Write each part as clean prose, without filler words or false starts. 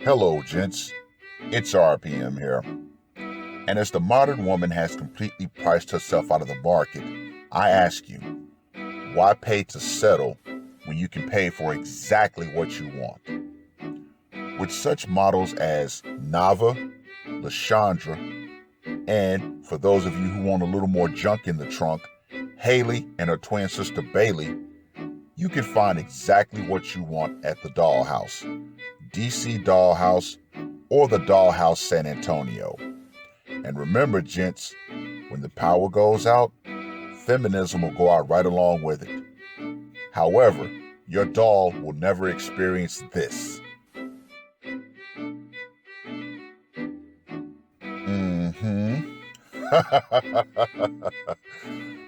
Hello, gents. It's RPM here. And as the modern woman has completely priced herself out of the market, I ask you, why pay to settle when you can pay for exactly what you want? With such models as Nava, Lashandra, and for those of you who want a little more junk in the trunk, Haley and her twin sister Bailey, you can find exactly what you want at the Dollhouse, DC Dollhouse, or the Dollhouse San Antonio. And remember, gents, when the power goes out, feminism will go out right along with it. However, your doll will never experience this.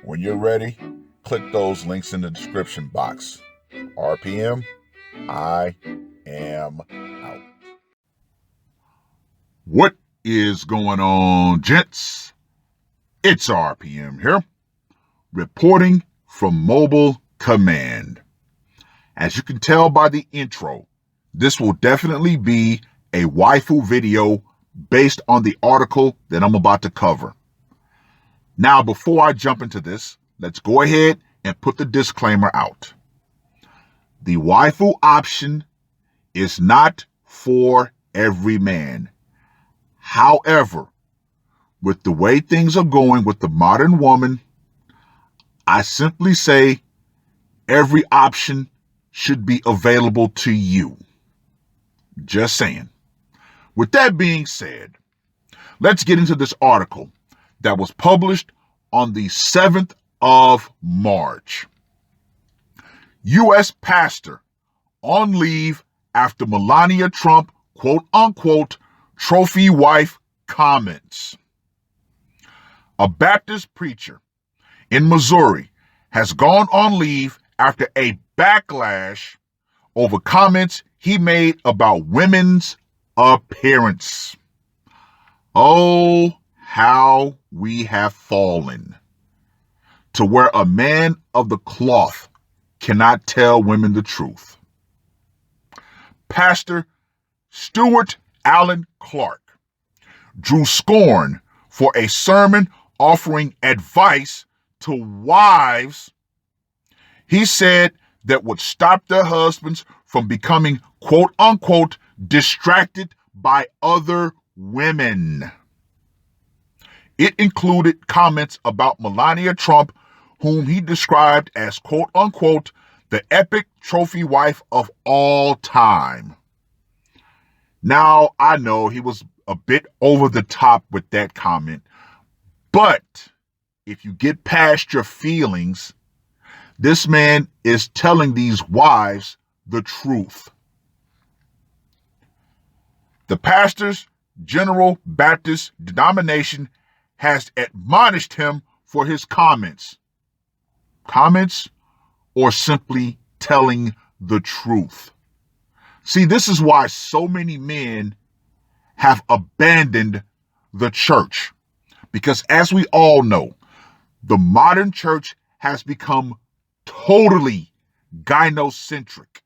When you're ready, click those links in the description box. RPM, I am out. What is going on, gents? It's RPM here, reporting from Mobile Command. As you can tell by the intro, this will definitely be a waifu video based on the article that I'm about to cover. Now, before I jump into this, let's go ahead and put the disclaimer out. The waifu option is not for every man. However, with the way things are going with the modern woman, I simply say every option should be available to you. Just saying. With that being said, let's get into this article that was published on the 7th of March. U.S. pastor on leave after Melania Trump, quote unquote, trophy wife comments. A Baptist preacher in Missouri has gone on leave after a backlash over comments he made about women's appearance. Oh, how we have fallen to where a man of the cloth cannot tell women the truth. Pastor Stuart Allen Clark drew scorn for a sermon offering advice to wives he said that would stop their husbands from becoming, quote unquote, distracted by other women. It included comments about Melania Trump, whom he described as, quote unquote, the epic trophy wife of all time. Now, I know he was a bit over the top with that comment, but if you get past your feelings, this man is telling these wives the truth. The pastor's General Baptist denomination has admonished him for his comments. Comments or simply telling the truth. See, this is why so many men have abandoned the church. Because as we all know, the modern church has become totally gynocentric.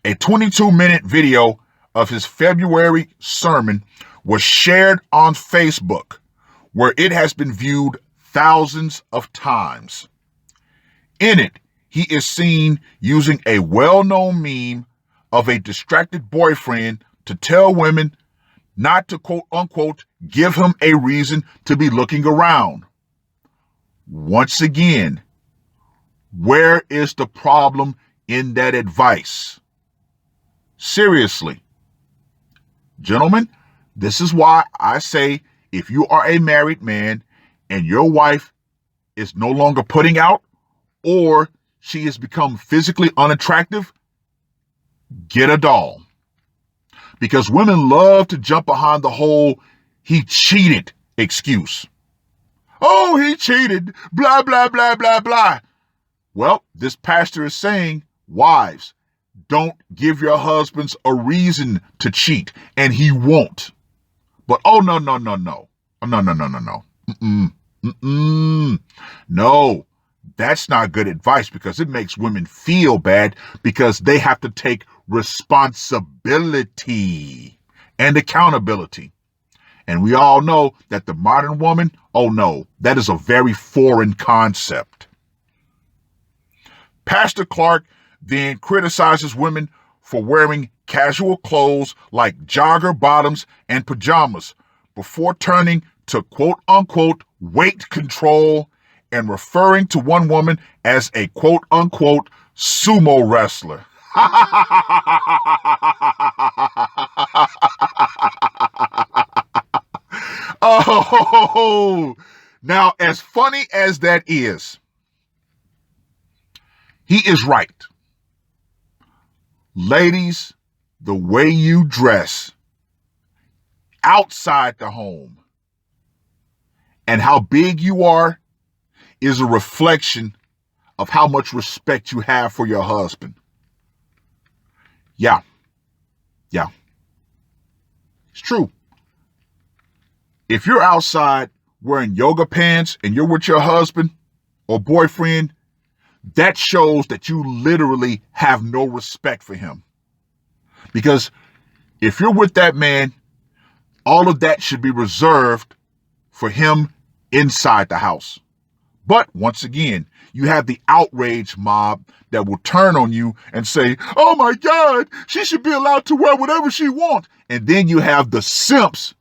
A 22-minute video of his February sermon was shared on Facebook, where it has been viewed thousands of times. In it, he is seen using a well-known meme of a distracted boyfriend to tell women not to, quote unquote, give him a reason to be looking around. Once again, where is the problem in that advice? Seriously. Gentlemen, this is why I say if you are a married man and your wife is no longer putting out or she has become physically unattractive, get a doll. Because women love to jump behind the whole he cheated excuse. Oh, he cheated, blah, blah, blah, blah, blah. Well, this pastor is saying, wives, don't give your husbands a reason to cheat, and he won't. But, oh, no. No. No, that's not good advice because it makes women feel bad because they have to take responsibility and accountability. And we all know that the modern woman, oh no, that is a very foreign concept. Pastor Clark then criticizes women for wearing casual clothes like jogger bottoms and pajamas before turning to quote unquote weight control and referring to one woman as a quote unquote sumo wrestler. Oh, now as funny as that is, he is right. Ladies, the way you dress outside the home and how big you are is a reflection of how much respect you have for your husband. Yeah. It's true. If you're outside wearing yoga pants and you're with your husband or boyfriend, that shows that you literally have no respect for him. Because if you're with that man, all of that should be reserved for him inside the house. But once again, you have the outrage mob that will turn on you and say, oh my God, she should be allowed to wear whatever she wants. And then you have the simps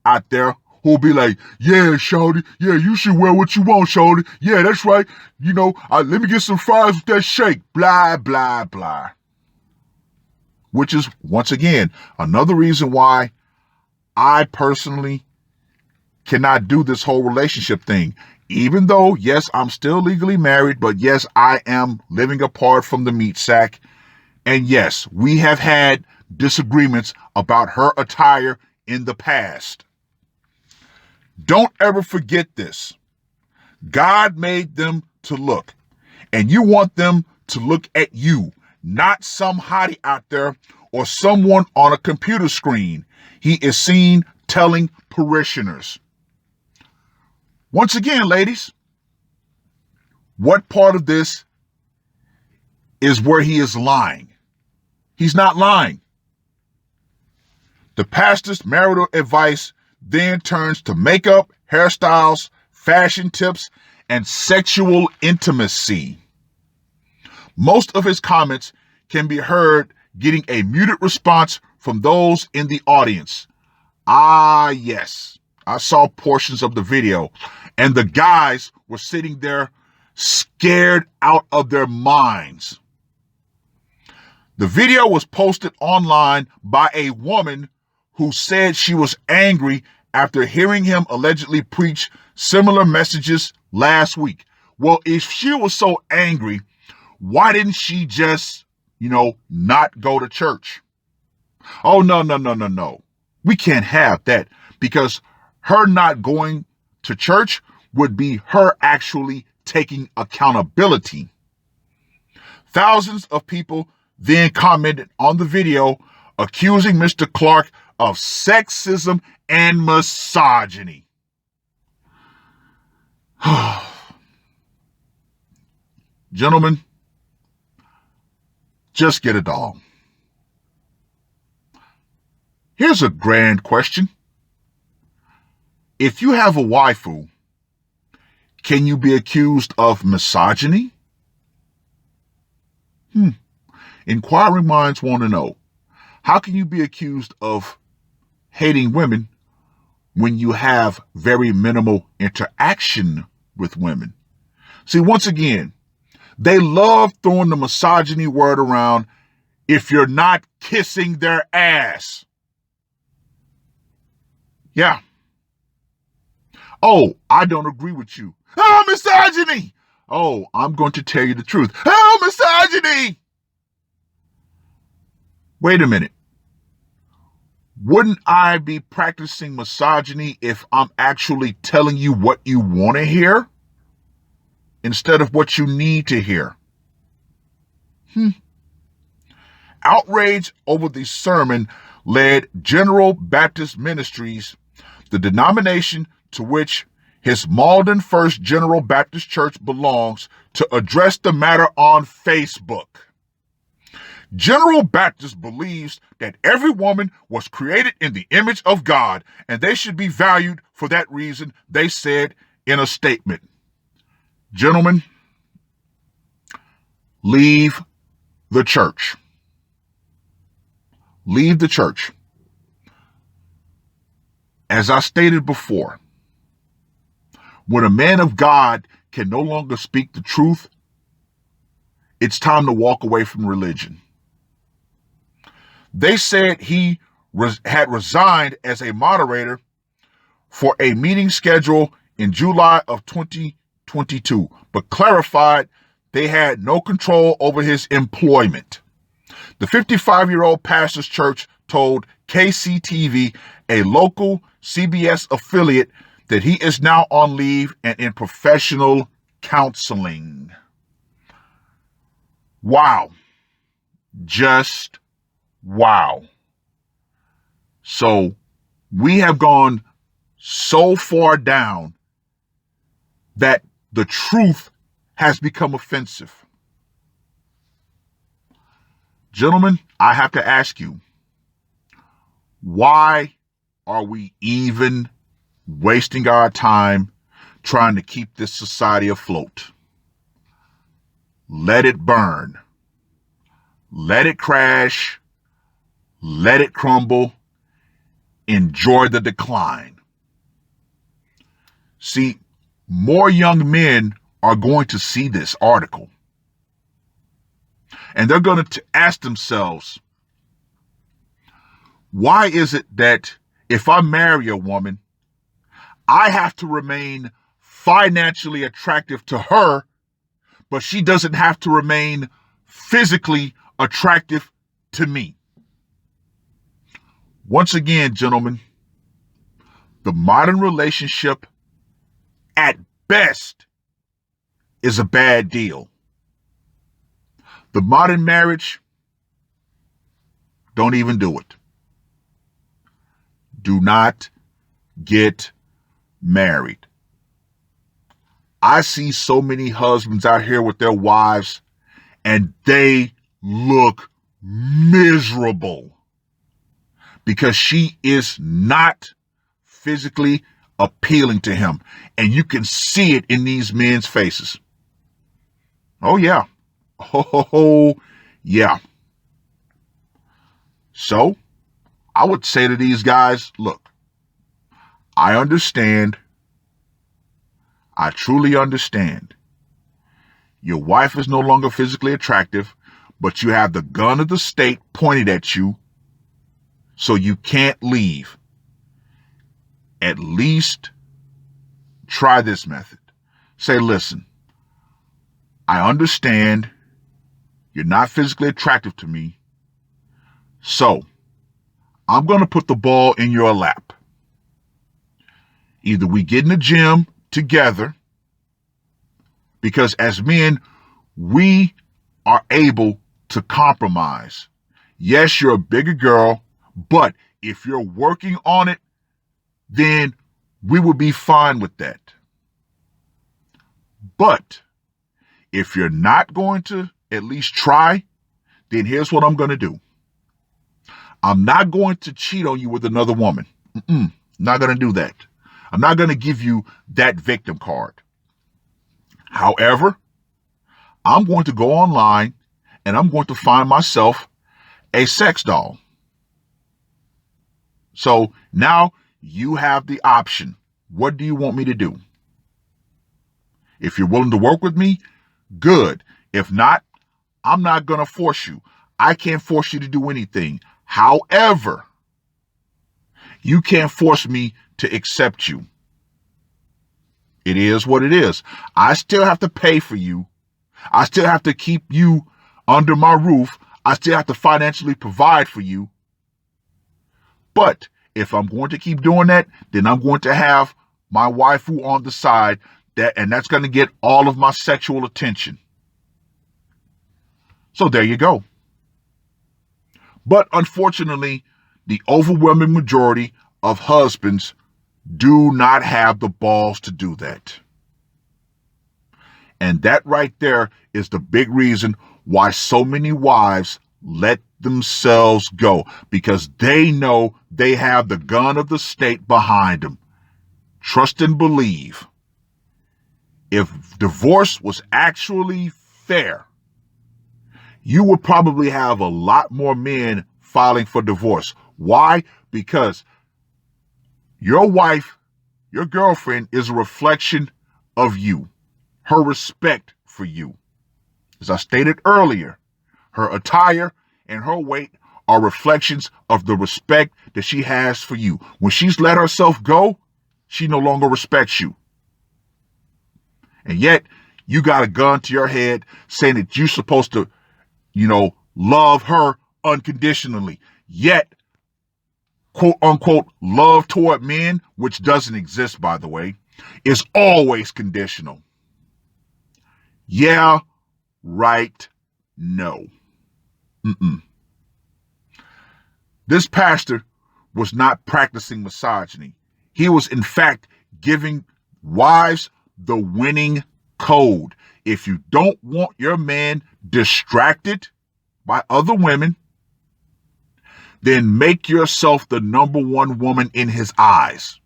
out there who'll be like, yeah, shorty, yeah, you should wear what you want, shorty. Yeah, that's right. You know, let me get some fries with that shake. Blah, blah, blah. Which is, once again, another reason why I personally cannot do this whole relationship thing. Even though, yes, I'm still legally married, but yes, I am living apart from the meat sack. And yes, we have had disagreements about her attire in the past. Don't ever forget this. God made them to look, and you want them to look at you, not some hottie out there or someone on a computer screen he is seen telling parishioners. Once again, ladies, what part of this is where he is lying? He's not lying. The pastor's marital advice then turns to makeup, hairstyles, fashion tips, and sexual intimacy. Most of his comments can be heard getting a muted response from those in the audience. Ah, yes, I saw portions of the video, and the guys were sitting there scared out of their minds. The video was posted online by a woman who said she was angry after hearing him allegedly preach similar messages last week. Well, if she was so angry, why didn't she just, not go to church? Oh, no. We can't have that, because her not going to church would be her actually taking accountability. Thousands of people then commented on the video accusing Mr. Clark of sexism and misogyny. Gentlemen, just get a doll. Here's a grand question. If you have a waifu, can you be accused of misogyny? Inquiring minds want to know, how can you be accused of hating women when you have very minimal interaction with women? See, once again, they love throwing the misogyny word around if you're not kissing their ass. Yeah. Oh, I don't agree with you. Oh, misogyny. Oh, I'm going to tell you the truth. Oh, misogyny. Wait a minute. Wouldn't I be practicing misogyny if I'm actually telling you what you want to hear instead of what you need to hear? Outrage over the sermon led General Baptist Ministries, the denomination to which his Malden First General Baptist Church belongs, to address the matter on Facebook. General Baptist believes that every woman was created in the image of God and they should be valued for that reason, they said in a statement. Gentlemen, leave the church. Leave the church. As I stated before, when a man of God can no longer speak the truth, it's time to walk away from religion. They said he had resigned as a moderator for a meeting scheduled in July of 2022, but clarified they had no control over his employment. The 55-year-old pastor's church told KCTV, a local CBS affiliate, that he is now on leave and in professional counseling. Wow. Just wow. So we have gone so far down that the truth has become offensive. Gentlemen, I have to ask you, why are we even wasting our time trying to keep this society afloat? Let it burn. Let it crash. Let it crumble. Enjoy the decline. See, more young men are going to see this article. And they're going to ask themselves, why is it that if I marry a woman, I have to remain financially attractive to her, but she doesn't have to remain physically attractive to me? Once again, gentlemen, the modern relationship at best is a bad deal. The modern marriage, don't even do it. Do not get married. I see so many husbands out here with their wives and they look miserable because she is not physically appealing to him. And you can see it in these men's faces. Oh, yeah. Oh, yeah. So I would say to these guys, look, I understand. I truly understand. Your wife is no longer physically attractive, but you have the gun of the state pointed at you, so you can't leave. At least try this method. Say, listen, I understand you're not physically attractive to me, so I'm going to put the ball in your lap. Either we get in the gym together, because as men, we are able to compromise. Yes, you're a bigger girl, but if you're working on it, then we will be fine with that. But if you're not going to at least try, then here's what I'm going to do. I'm not going to cheat on you with another woman. Not going to do that. I'm not going to give you that victim card. However, I'm going to go online and I'm going to find myself a sex doll. So now you have the option. What do you want me to do? If you're willing to work with me, good. If not, I'm not going to force you. I can't force you to do anything. However, you can't force me to accept you. It is what it is. I still have to pay for you. I still have to keep you under my roof. I still have to financially provide for you. But if I'm going to keep doing that, then I'm going to have my waifu on the side, and that's going to get all of my sexual attention. So there you go. But unfortunately, the overwhelming majority of husbands do not have the balls to do that. And that right there is the big reason why so many wives let themselves go because they know they have the gun of the state behind them. Trust and believe. If divorce was actually fair, you would probably have a lot more men filing for divorce. Why? Because your wife, your girlfriend, is a reflection of you, her respect for you. As I stated earlier, her attire and her weight are reflections of the respect that she has for you. When she's let herself go, she no longer respects you. And yet, you got a gun to your head saying that you're supposed to, love her unconditionally. Yet, quote unquote, love toward men, which doesn't exist, by the way, is always conditional. Yeah, right, no. This pastor was not practicing misogyny. He was, in fact, giving wives the winning code. If you don't want your man distracted by other women, then make yourself the number one woman in his eyes.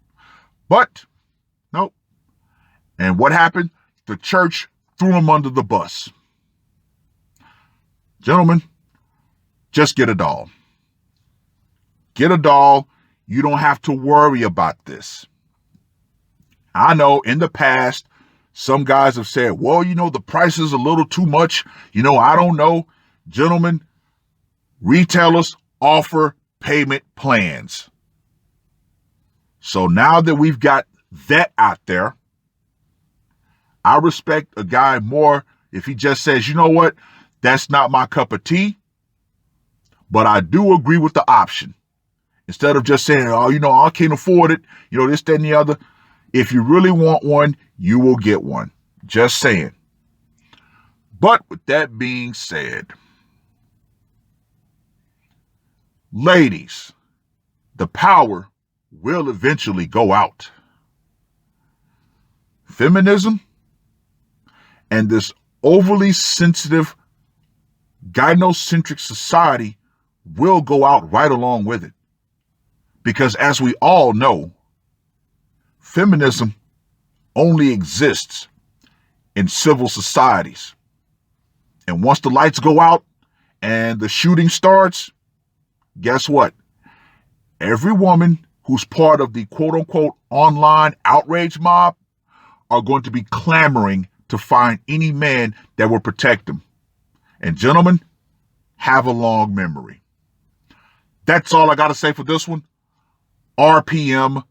But, nope. And what happened? The church threw him under the bus. Gentlemen, just get a doll. Get a doll. You don't have to worry about this. I know in the past, some guys have said, well, the price is a little too much. I don't know. Gentlemen, retailers offer payment plans. So now that we've got that out there, I respect a guy more if he just says, you know what, that's not my cup of tea, but I do agree with the option. Instead of just saying, oh, I can't afford it, this, that, and the other. If you really want one, you will get one. Just saying. But with that being said, ladies, the power will eventually go out. Feminism and this overly sensitive, gynocentric society will go out right along with it. Because as we all know, feminism only exists in civil societies. And once the lights go out and the shooting starts, guess what? Every woman who's part of the quote-unquote online outrage mob are going to be clamoring to find any man that will protect them. And gentlemen, have a long memory. That's all I got to say for this one. RPM,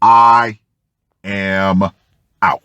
I am out.